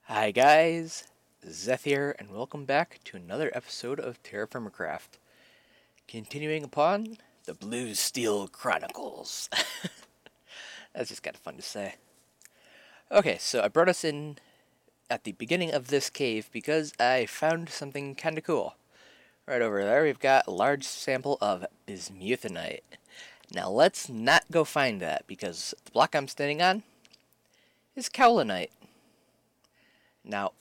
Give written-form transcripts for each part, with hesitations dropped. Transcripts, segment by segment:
Hi guys, Zeth here, and welcome back to another episode of TerraFirmaCraft. Continuing upon the Blue Steel Chronicles. That's just kind of fun to say. Okay, so I brought us in at the beginning of this cave because I found something kind of cool. Right over there, we've got a large sample of bismuthinite. Now let's not go find that because the block I'm standing on is kaolinite. Now,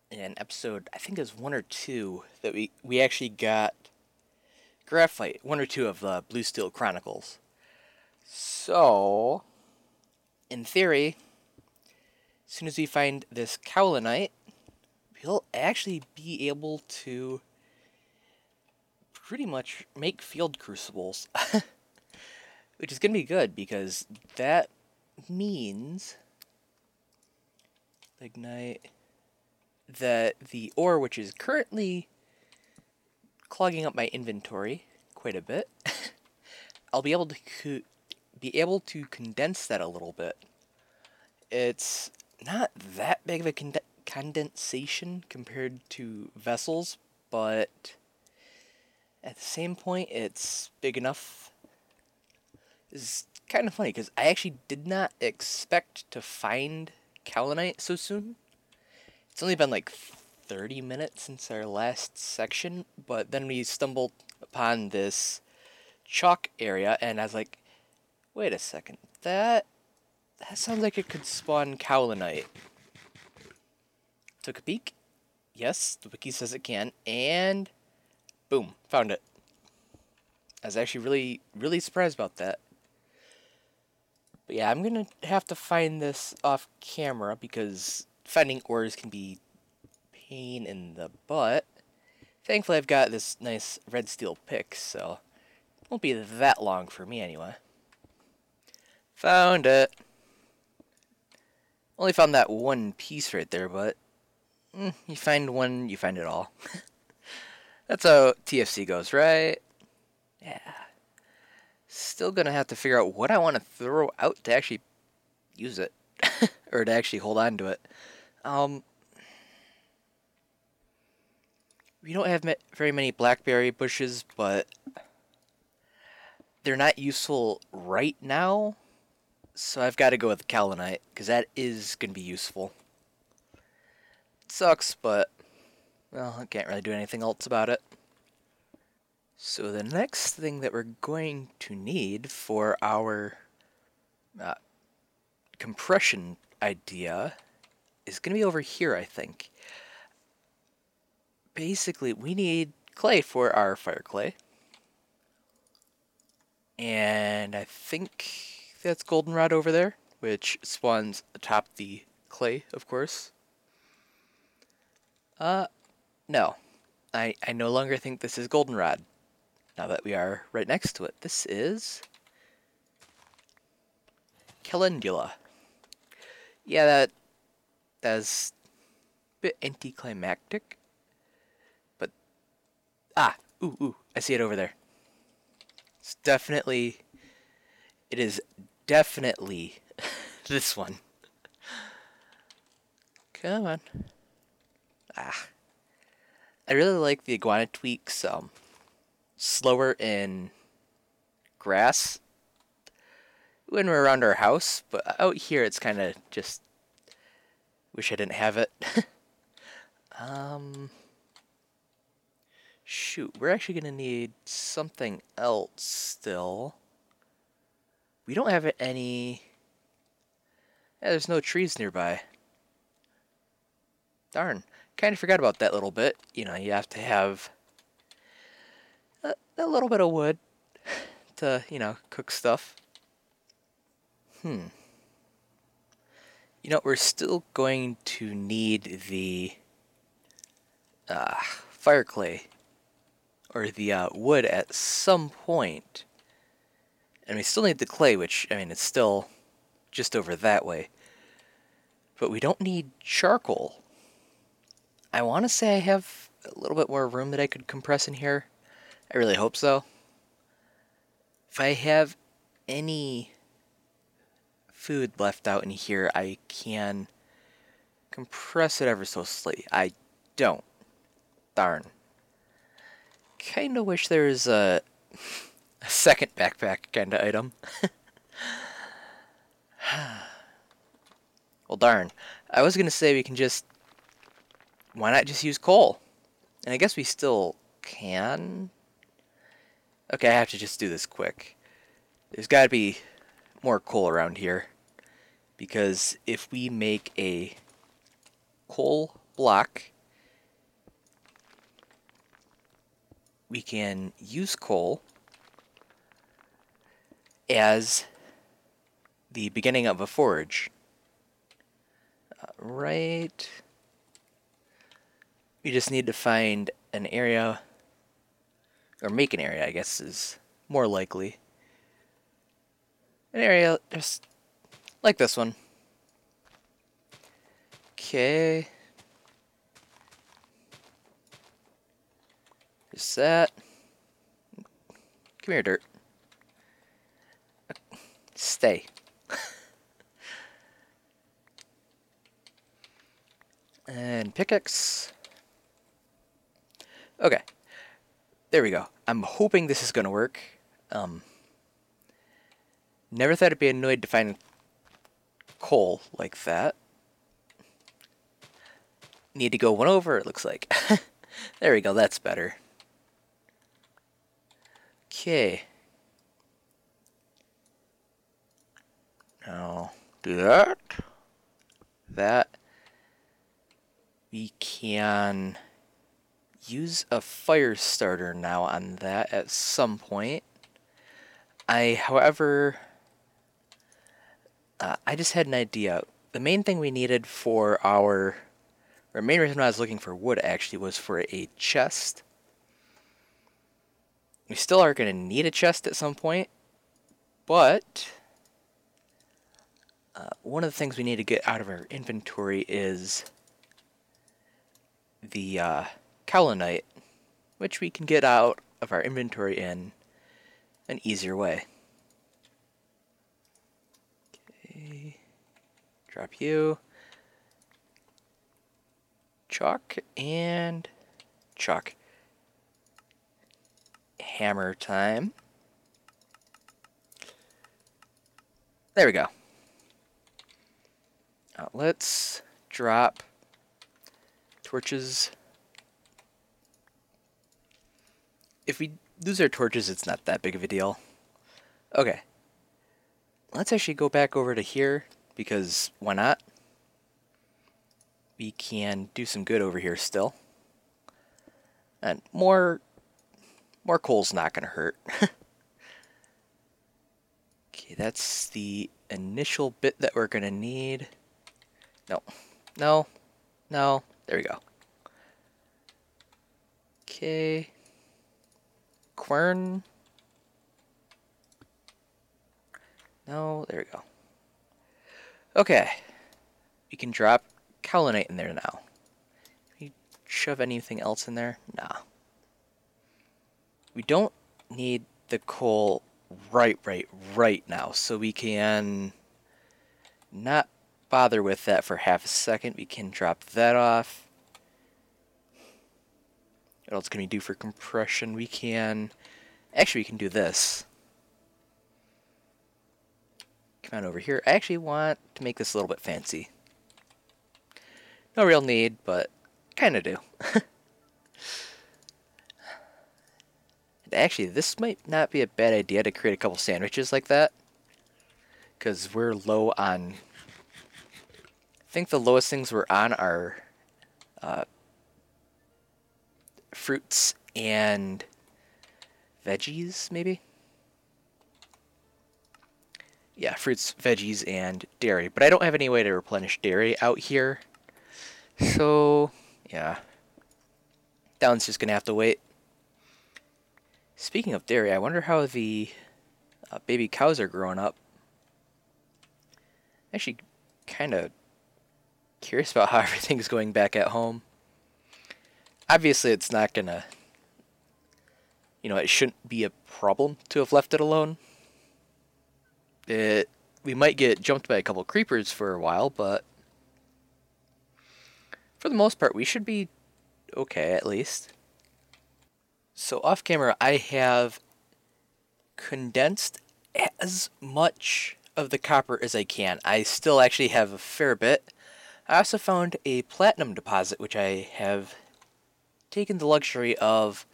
in episode, I think it was 1 or 2, that we actually got graphite, 1 or 2 of the Blue Steel Chronicles. So, in theory, as soon as we find this kaolinite, we'll actually be able to pretty much make field crucibles. Which is going to be good, because that means, ignite, that the ore, which is currently clogging up my inventory quite a bit, I'll be able to condense that a little bit. It's not that big of a condensation compared to vessels, but at the same point, it's big enough. It's kind of funny because I actually did not expect to find kaolinite so soon. It's only been like 30 minutes since our last section, but then we stumbled upon this chalk area, and I was like, wait a second, that sounds like it could spawn kaolinite. Took a peek. Yes, the wiki says it can, and boom, found it. I was actually really surprised about that. But yeah, I'm gonna have to find this off camera because finding ores can be pain in the butt. Thankfully, I've got this nice red steel pick, so it won't be that long for me anyway. Found it. Only found that one piece right there, but you find one, you find it all. That's how TFC goes, right? Yeah. Still gonna have to figure out what I want to throw out to actually use it. Or to actually hold on to it. We don't have very many blackberry bushes, but they're not useful right now. So I've got to go with kaolinite, because that is going to be useful. It sucks, but, well, I can't really do anything else about it. So the next thing that we're going to need for our compression idea is going to be over here, I think. Basically, we need clay for our fire clay. And I think that's goldenrod over there, which spawns atop the clay, of course. No. I no longer think this is goldenrod, now that we are right next to it. This is calendula. Yeah, that's a bit anticlimactic, but ooh, I see it over there. It is definitely this one. Come on. I really like the iguana tweaks, slower in grass when we're around our house, but out here it's kind of just wish I didn't have it. Shoot, we're actually gonna need something else still. We don't have any. Yeah, there's no trees nearby. Darn, kind of forgot about that little bit. You know, you have to have a little bit of wood to, cook stuff. You know, we're still going to need the fire clay or the wood at some point. And we still need the clay, which, I mean, it's still just over that way. But we don't need charcoal. I want to say I have a little bit more room that I could compress in here. I really hope so. If I have any food left out in here, I can compress it ever so slightly. I don't. Darn. Kinda wish there was a second backpack kind of item. Well, darn. I was gonna say we can just... Why not just use coal? And I guess we still can. Okay, I have to just do this quick. There's gotta be more coal around here. Because if we make a coal block, we can use coal as the beginning of a forge. Right. We just need to find an area, or make an area, I guess is more likely. An area just like this one. Okay. Just that. Come here, dirt. Stay. And pickaxe. Okay. There we go. I'm hoping this is going to work. Never thought I'd be annoyed to find coal like that. Need to go one over, it looks like. There we go, that's better. Okay. Now, do that. That. We can use a fire starter now on that at some point. However, I just had an idea. The main thing we needed for our main reason I was looking for wood actually was for a chest. We still are going to need a chest at some point, but one of the things we need to get out of our inventory is the Kaolinite, which we can get out of our inventory in an easier way. Okay, drop you. Chalk and chalk. Hammer time. There we go. Let's drop torches. If we lose our torches, it's not that big of a deal. Okay. Let's actually go back over to here, because why not? We can do some good over here still. And more coal's not going to hurt. Okay, that's the initial bit that we're going to need. No. There we go. Okay. Quern. No, there we go. Okay. We can drop Kaolinite in there now. Can we shove anything else in there? Nah. We don't need the coal right now, so we can not bother with that for half a second. We can drop that off. What else can we do for compression? We can do this. Come on over here. I actually want to make this a little bit fancy. No real need, but kind of do. Actually, this might not be a bad idea to create a couple sandwiches like that. Because we're low on... I think the lowest things we're on are fruits and veggies, maybe? Yeah, fruits, veggies, and dairy. But I don't have any way to replenish dairy out here. So, yeah. That one's just going to have to wait. Speaking of dairy, I wonder how the baby cows are growing up. Actually, kind of curious about how everything's going back at home. Obviously, it's not going to... it shouldn't be a problem to have left it alone. We might get jumped by a couple creepers for a while, but for the most part, we should be okay, at least. So off camera, I have condensed as much of the copper as I can. I still actually have a fair bit. I also found a platinum deposit, which I have taken the luxury of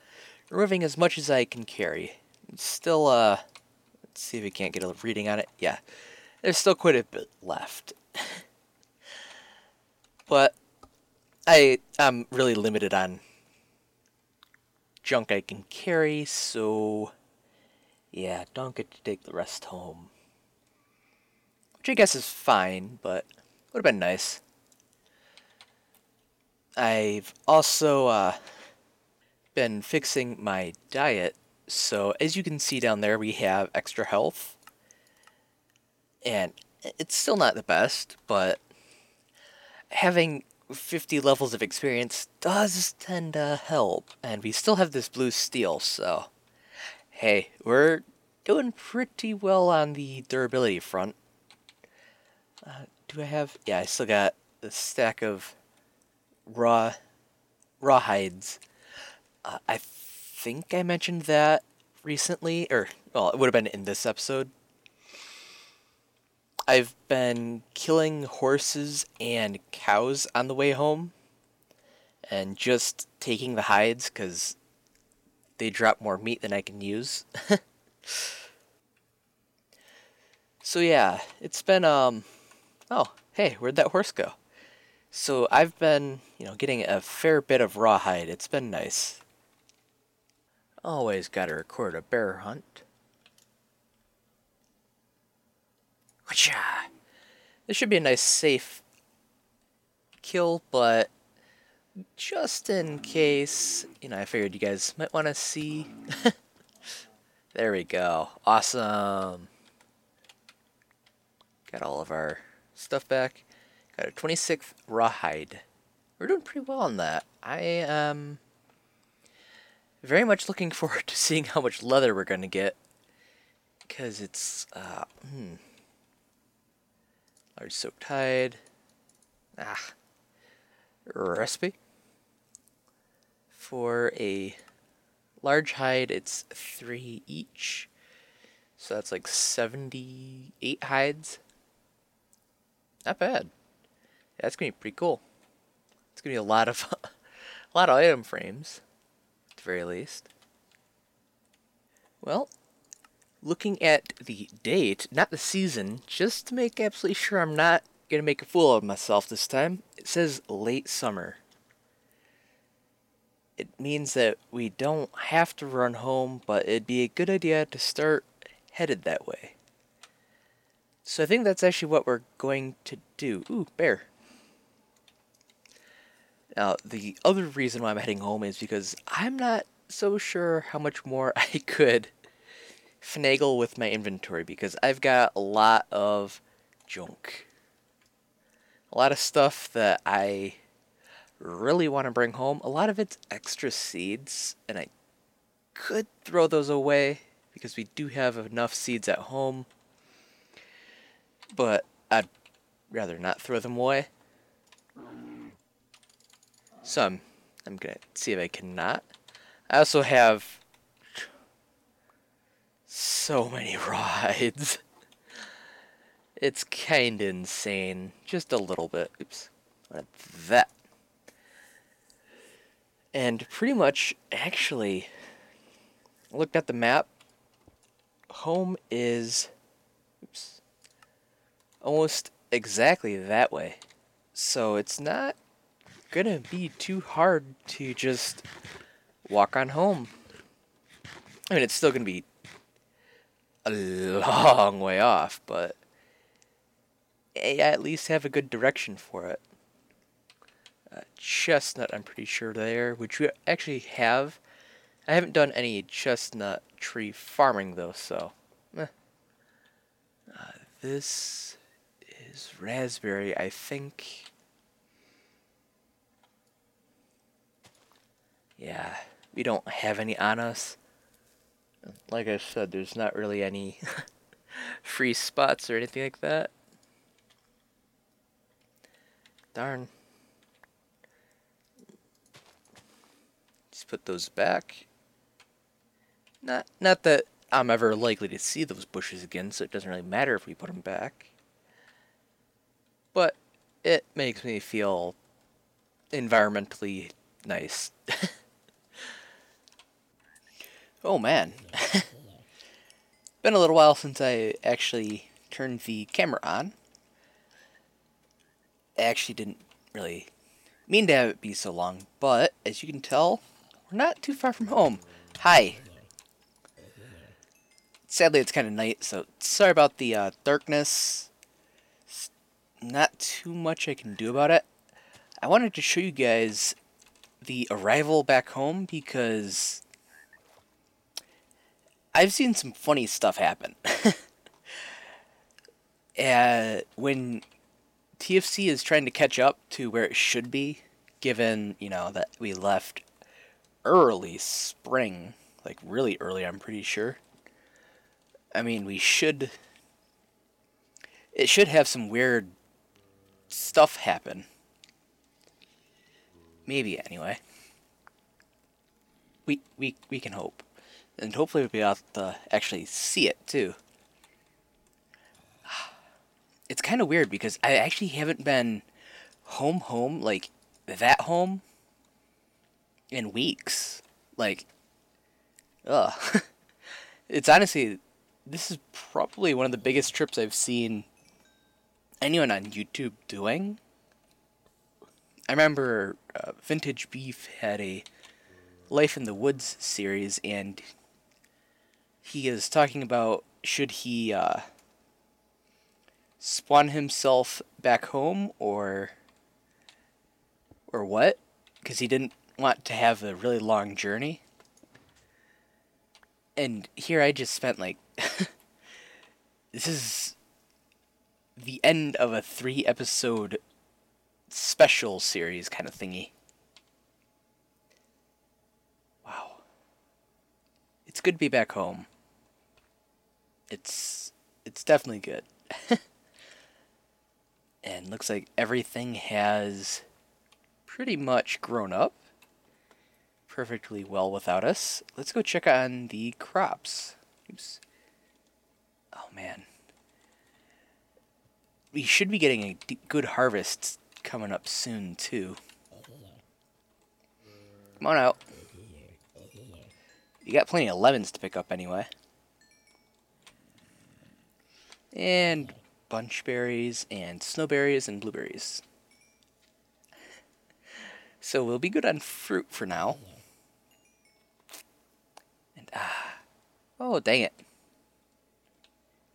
removing as much as I can carry. It's still, let's see if we can't get a reading on it. Yeah, there's still quite a bit left. But I'm really limited on junk I can carry, so yeah, don't get to take the rest home. Which I guess is fine, but would have been nice. I've also been fixing my diet, so as you can see down there, we have extra health. And it's still not the best, but having 50 levels of experience does tend to help. And we still have this blue steel, so hey, we're doing pretty well on the durability front. Do I have... Yeah, I still got a stack of raw hides. I think I mentioned that recently, or, well, it would have been in this episode. I've been killing horses and cows on the way home, and just taking the hides, because they drop more meat than I can use. So yeah, it's been, oh, hey, where'd that horse go? So I've been, getting a fair bit of rawhide. It's been nice. Always gotta record a bear hunt. Whatcha? This should be a nice, safe kill, but just in case, I figured you guys might want to see. There we go. Awesome. Got all of our stuff back. Got a 26th rawhide. We're doing pretty well on that. I am very much looking forward to seeing how much leather we're going to get. Because it's, large soaked hide. Recipe. For a large hide, it's 3 each. So that's like 78 hides. Not bad. Yeah, that's gonna be pretty cool. It's gonna be a lot of item frames, at the very least. Well, looking at the date, not the season, just to make absolutely sure I'm not gonna make a fool of myself this time, it says late summer. It means that we don't have to run home, but it'd be a good idea to start headed that way. So I think that's actually what we're going to do. Ooh, bear. Now, the other reason why I'm heading home is because I'm not so sure how much more I could finagle with my inventory, because I've got a lot of junk. A lot of stuff that I really want to bring home. A lot of it's extra seeds, and I could throw those away because we do have enough seeds at home, but I'd rather not throw them away. So I'm gonna see if I cannot. I also have so many rides. It's kinda insane. Just a little bit. Oops. Like that. And pretty much, actually, looked at the map. Home is, oops, almost exactly that way. So it's not gonna be too hard to just walk on home. I mean, it's still gonna be a long way off, but I at least have a good direction for it. Chestnut, I'm pretty sure there, which we actually have. I haven't done any chestnut tree farming though, so. This is raspberry, I think. Yeah, we don't have any on us. Like I said, there's not really any free spots or anything like that. Darn. Just put those back. Not that I'm ever likely to see those bushes again, so it doesn't really matter if we put them back. But it makes me feel environmentally nice. Oh man. Been a little while since I actually turned the camera on. I actually didn't really mean to have it be so long, but as you can tell, we're not too far from home. Hi. Sadly, it's kind of night, so sorry about the darkness. Not too much I can do about it. I wanted to show you guys the arrival back home because I've seen some funny stuff happen. When TFC is trying to catch up to where it should be, given, that we left early spring, like really early, I'm pretty sure. I mean, it should have some weird stuff happen. Maybe, anyway. We can hope. And hopefully we'll be able to actually see it, too. It's kind of weird because I actually haven't been home, like, that home in weeks. Like, ugh. It's honestly, this is probably one of the biggest trips I've seen anyone on YouTube doing. I remember Vintage Beef had a Life in the Woods series, and he is talking about should he spawn himself back home or what, because he didn't want to have a really long journey. And here I just spent like this is the end of a 3-episode special series kind of thingy. Wow. It's good to be back home. It's definitely good. And looks like everything has pretty much grown up perfectly well without us. Let's go check on the crops. Oops. Oh man. We should be getting a good harvest coming up soon too. Come on out. You got plenty of lemons to pick up anyway. And bunchberries and snowberries and blueberries. So we'll be good on fruit for now. And oh dang it.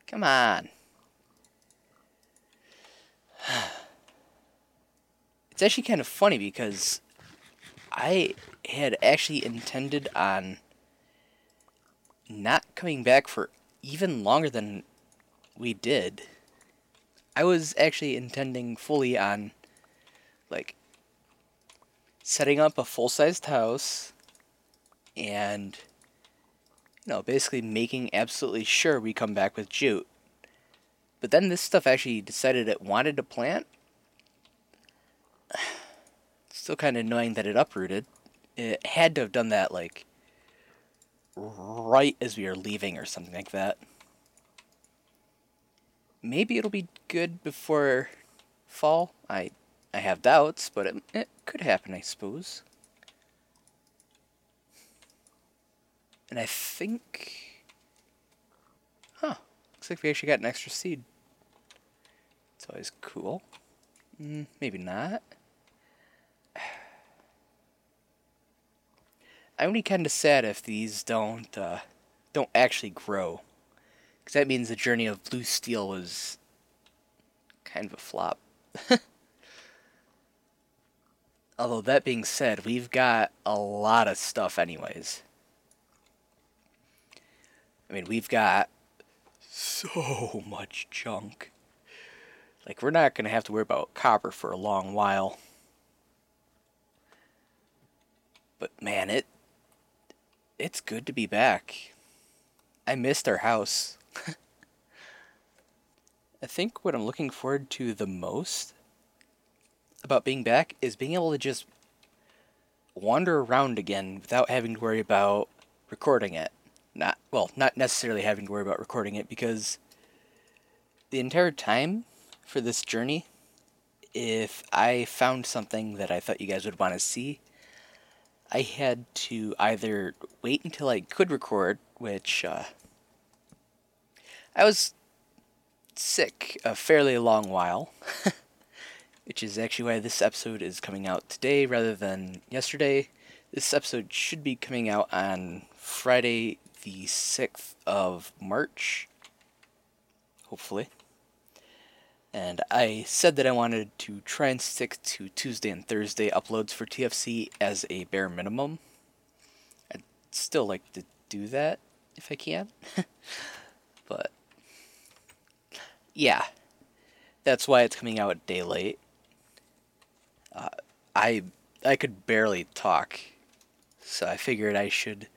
Come on. It's actually kind of funny because I had actually intended on not coming back for even longer than we did. I was actually intending fully on, like, setting up a full-sized house and, basically making absolutely sure we come back with jute. But then this stuff actually decided it wanted to plant. Still kind of annoying that it uprooted. It had to have done that, like, right as we were leaving or something like that. Maybe it'll be good before fall. I have doubts, but it could happen, I suppose. And I think... looks like we actually got an extra seed. It's always cool. Maybe not. I'm only kind of sad if these don't actually grow. Because that means the journey of blue steel was kind of a flop. Although that being said, we've got a lot of stuff anyways. I mean, we've got so much junk. Like, we're not going to have to worry about copper for a long while. But man, it's good to be back. I missed our house. I think what I'm looking forward to the most about being back is being able to just wander around again without having to worry about recording it. Not necessarily having to worry about recording it, because the entire time for this journey, if I found something that I thought you guys would want to see, I had to either wait until I could record, which I was sick a fairly long while, which is actually why this episode is coming out today rather than yesterday. This episode should be coming out on Friday the 6th of March, hopefully. And I said that I wanted to try and stick to Tuesday and Thursday uploads for TFC as a bare minimum. I'd still like to do that if I can. But yeah, that's why it's coming out a day late. I could barely talk, so I figured I should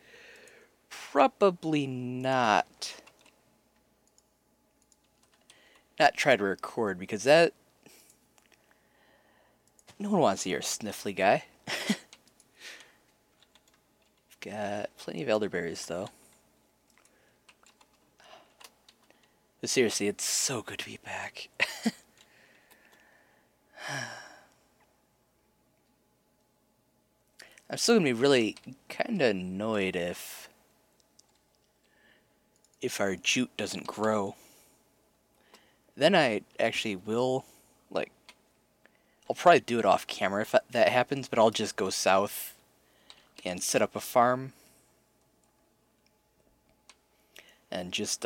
probably not try to record, because that, no one wants to hear a sniffly guy. Got plenty of elderberries though. But seriously, it's so good to be back. I'm still gonna be really kind of annoyed if our jute doesn't grow. Then I actually will, like, I'll probably do it off camera if that happens, but I'll just go south and set up a farm and just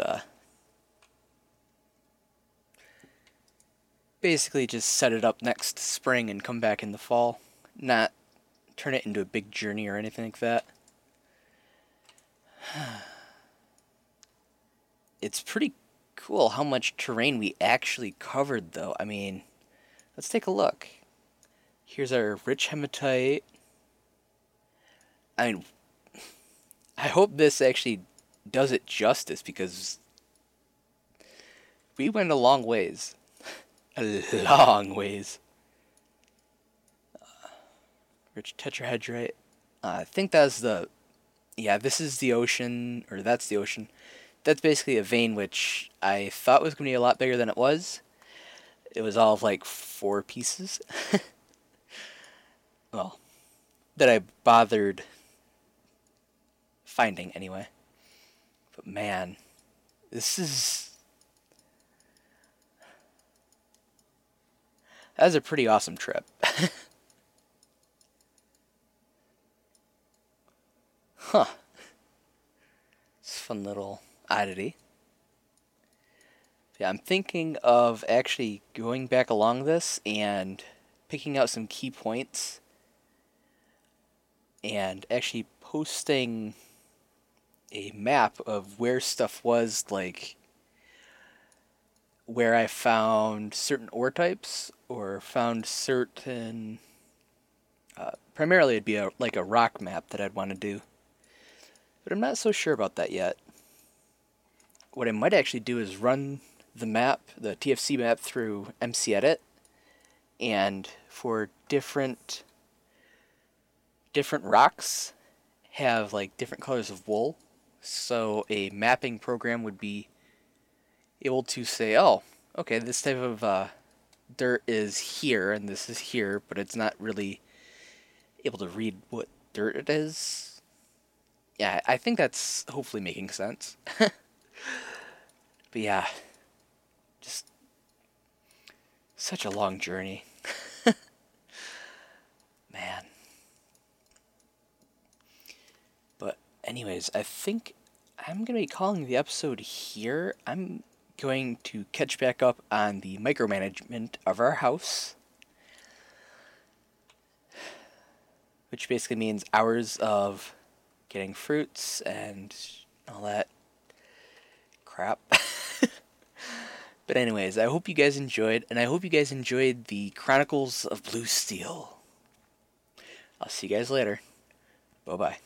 basically just set it up next spring and come back in the fall, not turn it into a big journey or anything like that. It's pretty cool how much terrain we actually covered, though. I mean, let's take a look. Here's our rich hematite. I mean, I hope this actually does it justice, because we went a long ways. A long ways. Rich tetrahedrite. I think that's the... Yeah, this is the ocean, or that's the ocean. That's basically a vein which I thought was going to be a lot bigger than it was. It was all of like 4 pieces. Well, that I bothered finding anyway. But man, this is... That was a pretty awesome trip. Huh. It's a fun little oddity. Yeah, I'm thinking of actually going back along this and picking out some key points and actually posting a map of where stuff was, like where I found certain ore types or found certain... primarily it'd be like a rock map that I'd want to do. But I'm not so sure about that yet. What I might actually do is run the map, the TFC map, through MC Edit, and for different rocks have like different colors of wool. So a mapping program would be able to say, oh, okay, this type of dirt is here and this is here, but it's not really able to read what dirt it is. Yeah, I think that's hopefully making sense. But yeah, just such a long journey. Man. But anyways, I think I'm going to be calling the episode here. I'm going to catch back up on the micromanagement of our house, which basically means hours of getting fruits and all that crap. But anyways, I hope you guys enjoyed, and I hope you guys enjoyed the Chronicles of Blue Steel. I'll see you guys later. Bye-bye.